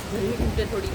गर्मी ढूंढते थोड़ी।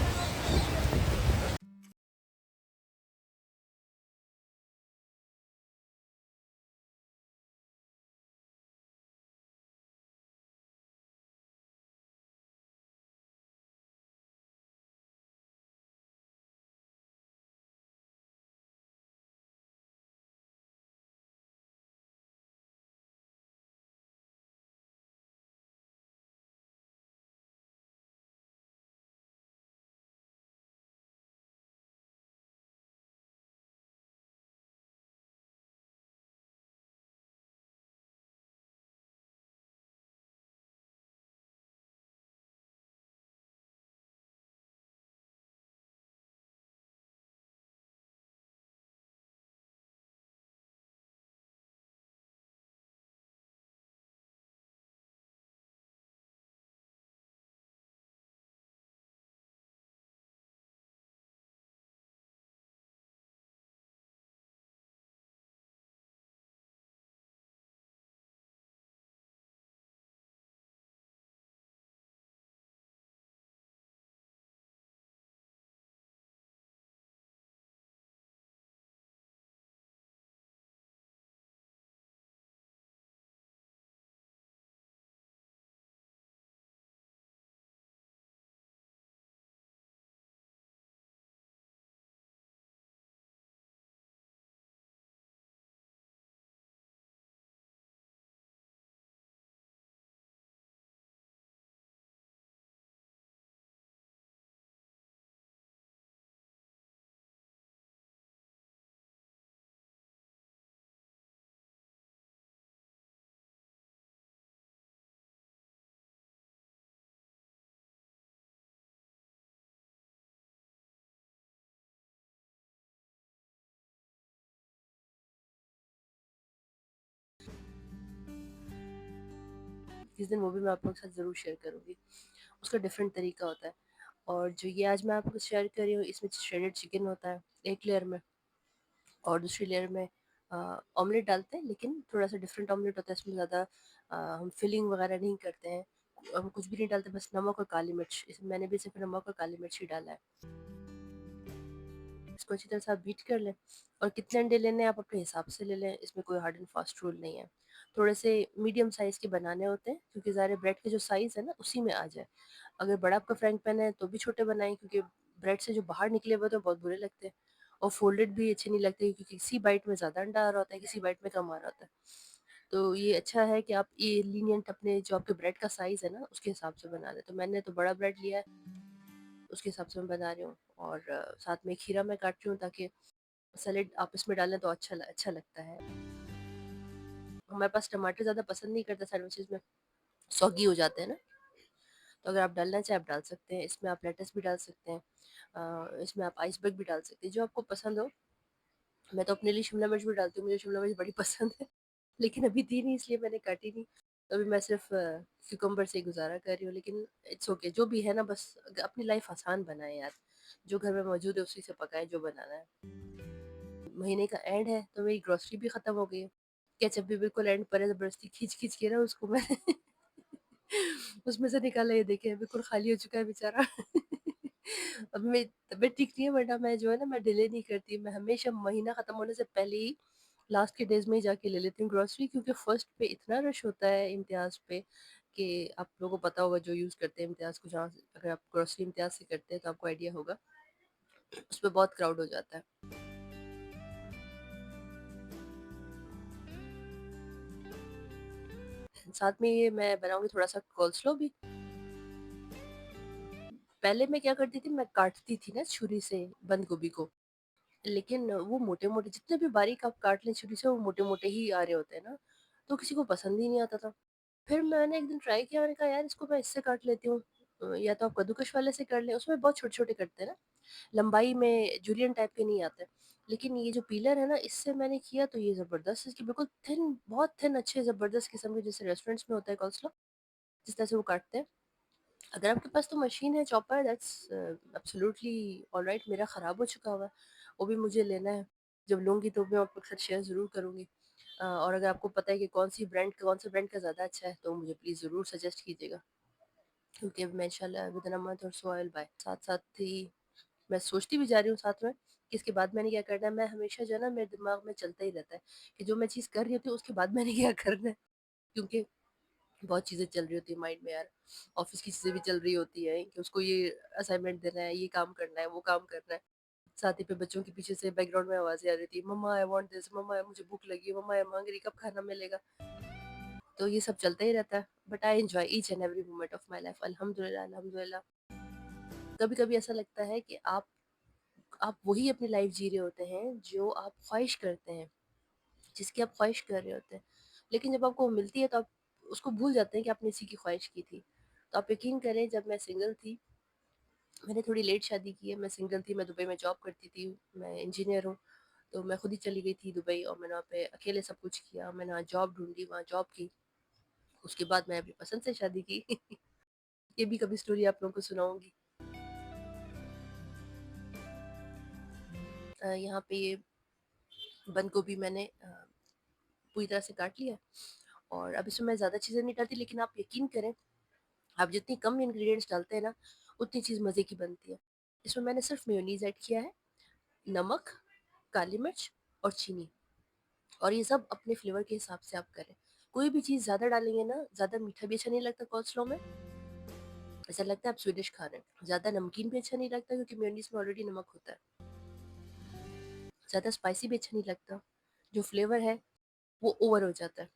किस दिन वो भी मैं आप लोगों के साथ ज़रूर शेयर करूँगी। उसका डिफरेंट तरीका होता है। और जो ये आज मैं आपको शेयर कर रही हूँ, इसमें श्रेडेड चिकन होता है एक लेयर में, और दूसरी लेयर में ऑमलेट डालते हैं, लेकिन थोड़ा सा डिफरेंट ऑमलेट होता है। इसमें ज़्यादा हम फिलिंग वगैरह नहीं करते हैं, हम कुछ भी नहीं डालते, बस नमक और काली मिर्च। इसमें मैंने भी सिर्फ नमक और काली मिर्च ही डाला है। इसको अच्छी तरह से आप बीट कर लें, और कितने अंडे लेने हैं आप अपने हिसाब से ले लें, इसमें कोई हार्ड एंड फास्ट रूल नहीं है। थोड़े से मीडियम साइज़ के बनाने होते हैं, क्योंकि ज़ाहिर ब्रेड का जो साइज़ है ना उसी में आ जाए। अगर बड़ा आपका फ्राइंग पैन है तो भी छोटे बनाएं, क्योंकि ब्रेड से जो बाहर निकले हुए तो बहुत बुरे लगते हैं, और फोल्डेड भी अच्छे नहीं लगते, क्योंकि किसी बाइट में ज़्यादा अंडा आ रहा होता है, किसी बाइट में कम आ रहा होता है। तो ये अच्छा है कि आप ये लीनियंट अपने जो आपके ब्रेड का साइज़ है ना उसके हिसाब से बना लें। तो मैंने तो बड़ा ब्रेड लिया है, उसके हिसाब से मैं बना रही हूँ। और साथ में खीरा मैं काट रही हूँ, ताकि सैलेड आप इसमें डालें तो अच्छा लगता है। हमारे पास टमाटर ज़्यादा पसंद नहीं करता सैंडविचेस में, सॉगी हो जाते हैं ना। तो अगर आप डालना चाहें आप डाल सकते हैं, इसमें आप लेटस भी डाल सकते हैं, इसमें आप आइसबर्ग भी डाल सकते हैं, जो आपको पसंद हो। मैं तो अपने लिए शिमला मिर्च भी डालती हूँ, मुझे शिमला मिर्च बड़ी पसंद है। लेकिन अभी थी नहीं, इसलिए मैंने काटी नहीं। तो अभी मैं सिर्फ क्यूकम्बर से ही गुजारा कर रही हूँ, लेकिन इट्स ओके जो भी है ना, बस अपनी लाइफ आसान बनाए यार। जो घर में मौजूद है उसी से पकाए जो बनाना है। महीने का एंड है तो मेरी ग्रोसरी भी खत्म हो गई है। केचप भी बिल्कुल एंड पर है, जबरदस्ती खींच खींच के ना उसको मैंने उसमें से निकाला, ये देखे बिल्कुल खाली हो चुका है बेचारा। अब मेरी तबीयत ठीक नहीं है, वरना मैं जो है ना मैं डिले नहीं करती, मैं हमेशा महीना खत्म होने से पहले ही लास्ट के डेज में ही जाके ले लेती हूँ ग्रोसरी, क्योंकि फर्स्ट पे इतना रश होता है इम्तियाज पे, कि आप लोगों को पता होगा जो यूज़ करते हैं इम्तियाज को, जहाँ अगर आप ग्रोसरी इम्तियाज से करते हैं तो आपको आइडिया होगा, उस पर बहुत क्राउड हो जाता है। साथ में ये मैं बनाऊंगी थोड़ा सा कोल्स्लो भी। पहले मैं क्या करती थी, मैं काटती थी ना छुरी से बंद गोभी को, लेकिन वो मोटे मोटे जितने भी बारीक आप काट लें छुरी से वो मोटे मोटे ही आ रहे होते हैं ना, तो किसी को पसंद ही नहीं आता था। फिर मैंने एक दिन ट्राई किया, मैंने कहा यार इसको मैं इससे काट लेती हूँ। या तो आप कद्दूकश वाले से कर लें, उसमें बहुत छोटे छोटे कटते हैं ना, लंबाई में जूलियन टाइप के नहीं आते। लेकिन ये जो पीलर है ना, इससे मैंने किया तो ये ज़बरदस्त, इसकी बिल्कुल थिन, बहुत थिन, अच्छे ज़बरदस्त किस्म के, जैसे रेस्टोरेंट्स में होता है कॉल्सलो, जिस तरह से वो काटते हैं। अगर आपके पास तो मशीन है, चॉपर, दैट्स एब्सोल्युटली ऑलराइट। मेरा ख़राब हो चुका हुआ है, वो भी मुझे लेना है। जब लूँगी तो मैं आपके साथ शेयर ज़रूर करूँगी। और अगर आपको पता है कि कौन से ब्रांड का ज़्यादा अच्छा है तो मुझे प्लीज़ ज़रूर सजेस्ट कीजिएगा। क्योंकि अब मैं इंशाल्लाह विदिन अ मंथ और सो आई विल बाय। साथ-साथ ही मैं सोचती भी जा रही हूँ साथ में कि इसके बाद मैंने क्या करना है। मैं हमेशा जो है ना मेरे दिमाग में चलता ही रहता है कि जो मैं चीज़ कर रही होती हूँ उसके बाद मैंने क्या करना है। क्योंकि बहुत चीज़ें चल रही होती है माइंड में यार। ऑफिस की चीज़ें भी चल रही होती है कि उसको ये असाइनमेंट देना है, ये काम करना है, वो काम करना है। साथ ही पे बच्चों के पीछे से बैकग्राउंड में आवाज़ें आ रही थी, मम्मा आई वांट दिस, मम्मा मुझे भूख लगी है, मम्मा आई एम हंग्री, कब खाना मिलेगा। तो ये सब चलता ही रहता है। But I enjoy each and every moment of my life, अल्हम्दुलिल्लाह अल्हम्दुलिल्लाह। कभी कभी ऐसा लगता है कि आप वही अपनी लाइफ जी रहे होते हैं जो आप ख्वाहिश करते हैं, जिसकी आप ख्वाहिश कर रहे होते हैं। लेकिन जब आपको वो मिलती है तो आप उसको भूल जाते हैं कि आपने इसी की ख्वाहिश की थी। तो आप यकीन करें, जब मैं सिंगल थी, मैंने थोड़ी लेट शादी की है, मैं सिंगल थी, मैं दुबई में जॉब करती थी, मैं इंजीनियर हूँ। तो मैं खुद ही चली गई थी दुबई और मैंने वहाँ पे अकेले सब कुछ किया। मैंने वहाँ जॉब ढूंढी, वहाँ जॉब की। उसके बाद मैं अपनी पसंद से शादी की। ये भी कभी स्टोरी आप लोगों को सुनाऊंगी। यहाँ पे ये बंद गोभी मैंने पूरी तरह से काट लिया। और अब इसमें मैं ज़्यादा चीज़ें नहीं डालती, लेकिन आप यकीन करें, आप जितनी कम इंग्रेडिएंट्स डालते हैं ना, उतनी चीज़ मज़े की बनती है। इसमें मैंने सिर्फ मेयोनीज ऐड किया है, नमक, काली मिर्च और चीनी। और ये सब अपने फ्लेवर के हिसाब से आप करें। कोई भी चीज़ ज़्यादा डालेंगे ना, ज़्यादा मीठा भी अच्छा नहीं लगता कोल्स्लों में, ऐसा लगता है आप स्वीडिश खा रहे हैं। ज़्यादा नमकीन भी अच्छा नहीं लगता क्योंकि मेयोनीज में ऑलरेडी नमक होता है। ज़्यादा स्पाइसी भी अच्छा नहीं लगता, जो फ्लेवर है वो ओवर हो जाता है।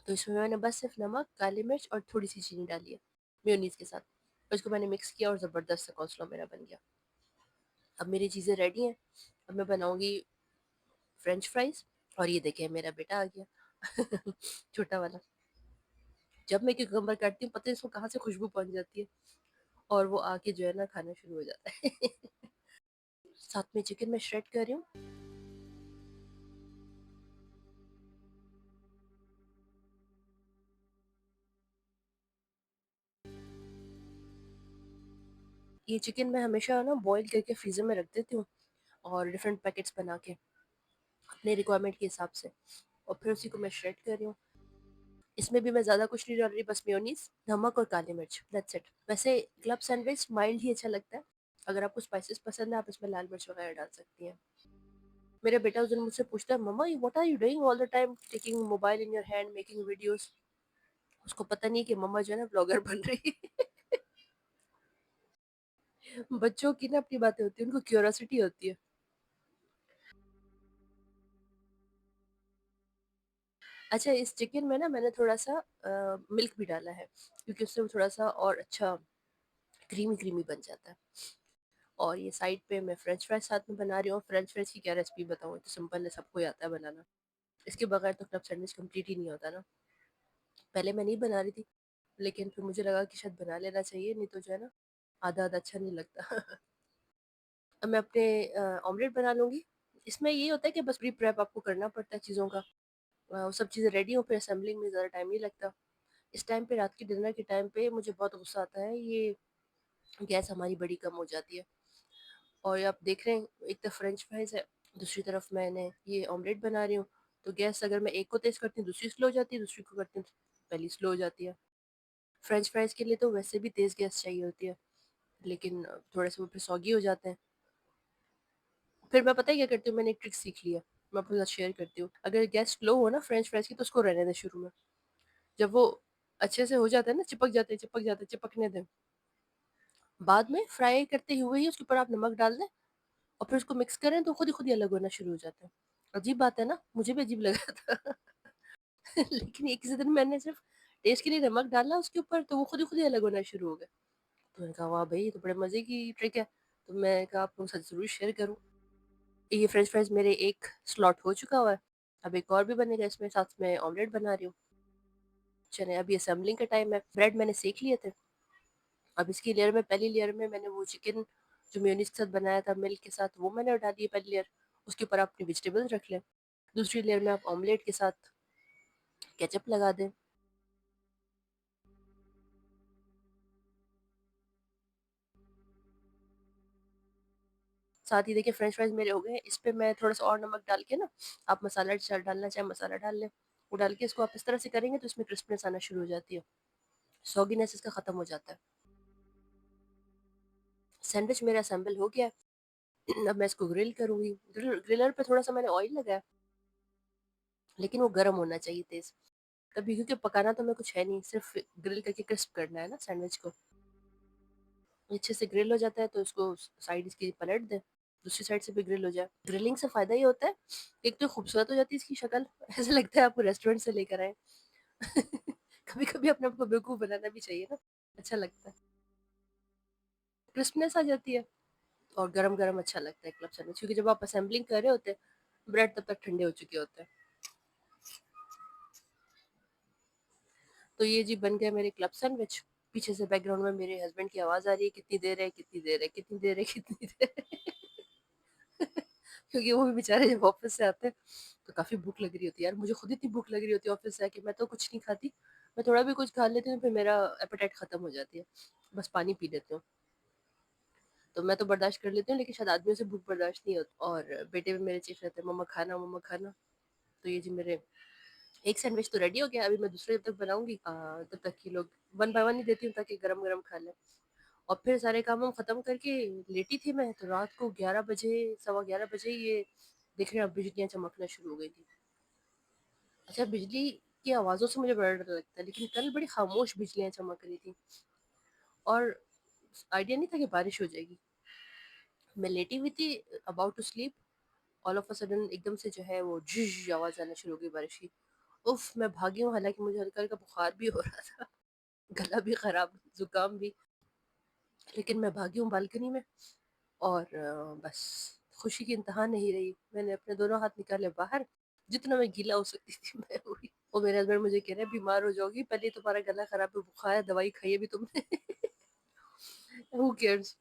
तो इसमें मैंने बस सिर्फ नमक, काली मिर्च और थोड़ी सी चीनी डाली है मेयोनीज के साथ। और इसको मैंने मिक्स किया और ज़बरदस्त सा कोल्स्लॉ मेरा बन गया। अब मेरी चीज़ें रेडी हैं। अब मैं बनाऊंगी फ्रेंच फ्राइज। और ये देखिए मेरा बेटा आ गया। छोटा वाला। जब मैं क्यूकम्बर काटती हूँ, पता है इसको कहाँ से खुशबू पहुंच जाती है। और वो आके जो है ना खाना शुरू हो जाता है। साथ में चिकन मैं श्रेड कर रही हूँ। ये चिकन मैं हमेशा ना बॉईल करके फ्रीजर में रख देती हूँ, और डिफरेंट पैकेट्स बना के अपने रिक्वायरमेंट के हिसाब से। और फिर उसी को मैं श्रेड कर रही हूँ। इसमें भी मैं ज़्यादा कुछ नहीं डाल रही, बस मेयोनीज, नमक और काली मिर्च, दैट्स इट। वैसे क्लब सैंडविच माइल्ड ही अच्छा लगता है। अगर आपको स्पाइसेस पसंद है, आप इसमें लाल मिर्च वगैरह डाल सकती हैं। मेरा बेटा उस दिन मुझसे पूछता है, मम्मा what are you doing all the time, taking mobile in your hand, making videos. उसको पता नहीं कि मम्मा जो है ना ब्लॉगर बन रही है। बच्चों की ना अपनी बातें होती है, उनको क्यूरियोसिटी होती है। अच्छा, इस चिकन में ना मैंने थोड़ा सा मिल्क भी डाला है, क्योंकि उससे वो थोड़ा सा और अच्छा क्रीमी क्रीमी बन जाता है। और ये साइड पे मैं फ्रेंच फ्राइज साथ में बना रही हूँ। फ्रेंच फ्राइज की क्या रेसिपी बताऊँ, ये तो सिंपल है, सबको ही आता है बनाना। इसके बगैर तो क्लब सैंडविच कंप्लीट ही नहीं होता ना। पहले मैं नहीं बना रही थी, लेकिन फिर मुझे लगा कि शायद बना लेना चाहिए, नहीं तो जो है ना आधा आधा अच्छा नहीं लगता। अब मैं अपने ऑमलेट बना लूँगी। इसमें ये होता है कि बस प्री प्रेप आपको करना पड़ता है चीज़ों का। वो सब चीज़ें रेडी हो, फिर असेंबलिंग में ज़्यादा टाइम नहीं लगता। इस टाइम पे, रात के डिनर के टाइम पे, मुझे बहुत गुस्सा आता है। ये गैस हमारी बड़ी कम हो जाती है। और आप देख रहे हैं, एक तो फ्रेंच फ्राइज है, दूसरी तरफ मैंने ये ऑमलेट बना रही हूँ। तो गैस अगर मैं एक को तेज़ करती हूँ, दूसरी स्लो हो जाती है, दूसरी को करती हूँ तो पहली स्लो हो जाती है। फ्रेंच फ्राइज के लिए तो वैसे भी तेज़ गैस चाहिए होती है, लेकिन थोड़े से वो फिर सॉगी हो जाते हैं। फिर मैं पता है क्या करती हूँ, मैंने एक ट्रिक सीख लिया, मैं आपके साथ शेयर करती हूँ। अगर गैस स्लो हो ना फ्रेंच फ्राइज की, तो उसको रहने दें शुरू में। जब वो अच्छे से हो जाता है ना, चिपक जाते चिपकने दें। बाद में फ्राई करते हुए ही उसके ऊपर आप नमक डाल दें, और फिर उसको मिक्स करें तो खुद ही अलग होना शुरू हो जाता है। अजीब बात है ना, मुझे भी अजीब लगा था। लेकिन एक किसी दिन मैंने सिर्फ टेस्ट के लिए नमक डाला उसके ऊपर, तो वो खुद ही अलग होना शुरू हो गए। तो मैंने कहा वाह भाई, ये तो बड़े मजे की ट्रिक है। तो मैं कहा आप लोगों के साथ जरूर शेयर करूँ। ये फ्रेंच फ्राइज मेरे एक स्लॉट हो चुका हुआ है। अब एक और भी बनेगा, इसमें साथ में ऑमलेट बना रही हूँ। चले, अभी असेंबलिंग का टाइम है। ब्रेड मैंने सेक लिए थे। अब इसकी लेयर में, पहली लेयर में मैंने वो चिकन जो मेयोनीज के साथ बनाया था मिल्क के साथ, वो मैंने डाली है पहली लेयर। उसके ऊपर आप अपनी वेजिटेबल्स रख लें। दूसरी लेयर में आप ऑमलेट के साथ केचप लगा दें। साथ ही देखिए फ्रेंच फ्राइज मेरे हो गए। इस पे मैं थोड़ा सा और नमक डाल के ना, आप मसाला डालना चाहे मसाला डाल लें। वो डाल के इसको आप इस तरह से करेंगे तो इसमें क्रिस्पनेस आना शुरू हो जाती है। सॉगीनेस इसका ख़त्म हो जाता है। सैंडविच मेरा असेंबल हो गया है। अब मैं इसको ग्रिल करूँगी। ग्रिलर पे थोड़ा-सा मैंने ऑयल लगाया, लेकिन वो गरम होना चाहिए तेज़। तभी, क्योंकि पकाना तो मैं कुछ है नहीं, सिर्फ़ ग्रिल करके क्रिस्प करना है ना सैंडविच को। अच्छे से ग्रिल हो जाता है तो इसको साइड इसकी पलट दें, दूसरी साइड से भी ग्रिल हो जाए। ग्रिलिंग से फ़ायदा ये होता है, एक तो खूबसूरत हो जाती है इसकी शक्ल, ऐसा लगता है आपको रेस्टोरेंट से लेकर आए। कभी-कभी अपने आप को बेवकूफ़ बनाना भी चाहिए ना, अच्छा लगता है। क्रिस्पनेस आ जाती है और गरम-गरम अच्छा लगता है क्लब सैंडविच, क्योंकि जब आप असेंबलिंग कर रहे होते हैं, ब्रेड तब तक ठंडे हो चुके होते हैं। तो ये जी बन गया मेरे क्लब सैंडविच। पीछे से बैकग्राउंड में मेरे हस्बैंड की आवाज़ आ रही है, कितनी देर है, कितनी देर है, कितनी देर है, कितनी देर है। क्योंकि वो भी बेचारे जब ऑफिस से आते हैं तो काफ़ी भूख लग रही होती है यार, मुझे खुद इतनी भूख लग रही होती है ऑफिस से आके, मैं तो कुछ नहीं खाती। मैं थोड़ा भी कुछ खा लेती हूँ फिर मेरा एपेटाइट ख़त्म हो जाती है, बस पानी पी लेती हूँ। तो मैं तो बर्दाश्त कर लेती हूँ, लेकिन शायद आदमियों से भूख बर्दाश्त नहीं होती। और बेटे भी मेरे चीख रहते हैं, मम्मा खाना, मम्मा खाना। तो ये जी मेरे एक सैंडविच तो रेडी हो गया, अभी मैं दूसरे जब तक बनाऊंगी तब तक ये लोग वन बाय वन ही देती हूँ ताकि गरम गरम खा लें। और फिर सारे काम हम खत्म करके लेटी थी मैं, तो रात को 11 बजे, सवा 11 बजे ये देख रहे हैं, अब बिजलियाँ चमकना शुरू हो गई थी। अच्छा, बिजली की आवाज़ों से मुझे बड़ा डर लगता है, लेकिन कल बड़ी खामोश बिजलियाँ चमक रही थी और आइडिया नहीं था कि बारिश हो जाएगी। मैं लेटी हुई थी, about to sleep, all of a sudden एकदम से जो है वो झुझ आवाज़ आना शुरू हो गई बारिश की। उफ, मैं भागी हूँ, हालांकि मुझे हल्का हल्का बुखार भी हो रहा था, गला भी खराब, जुकाम भी, लेकिन मैं भागी हूँ बालकनी में। और बस खुशी की इंतहा नहीं रही, मैंने अपने दोनों हाथ निकाले बाहर, जितना मैं गीला हो सकती थी मैं हुई। और मेरे हस्बैंड मुझे कह रहे हैं बीमार हो जाओगी, पहले ही तुम्हारा गला खराब है, बुखार है, दवाई खाई है भी तुमने। Who cares.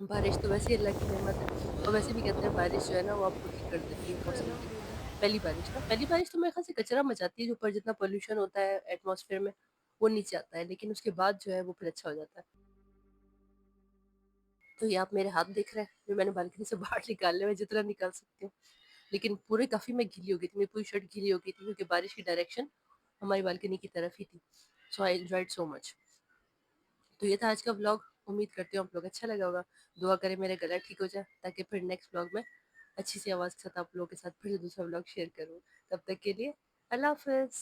बारिश तो वैसे ही अल्लाह की नेमत है, और वैसे भी कहते हैं बारिश जो है ना वो आपको ठीक कर देती है मौसम की। पहली बारिश ना, पहली बारिश तो मेरे ख्याल से कचरा मचाती है, जो ऊपर जितना पोल्यूशन होता है एटमॉस्फेयर में वो नीचे आता है, लेकिन उसके बाद जो है वो फिर अच्छा हो जाता है। तो ये आप मेरे हाथ देख रहे हैं जो मैंने बालकनी से बाहर निकालने में जितना निकाल सकती हूँ, लेकिन पूरे काफ़ी मैं गीली हो गई थी, मेरी पूरी शर्ट गीली हो गई थी, क्योंकि बारिश की डायरेक्शन हमारी बालकनी की तरफ ही थी। सो आई एंजॉयड सो मच। तो ये था आज का व्लॉग, उम्मीद करती हूँ आप लोग अच्छा लगा होगा। दुआ करें मेरा गला ठीक हो जाए ताकि फिर नेक्स्ट व्लॉग में अच्छी सी आवाज़ के साथ आप लोगों के साथ फिर से दूसरा व्लॉग शेयर करूँ। तब तक के लिए अल्लाह हाफ़िज़।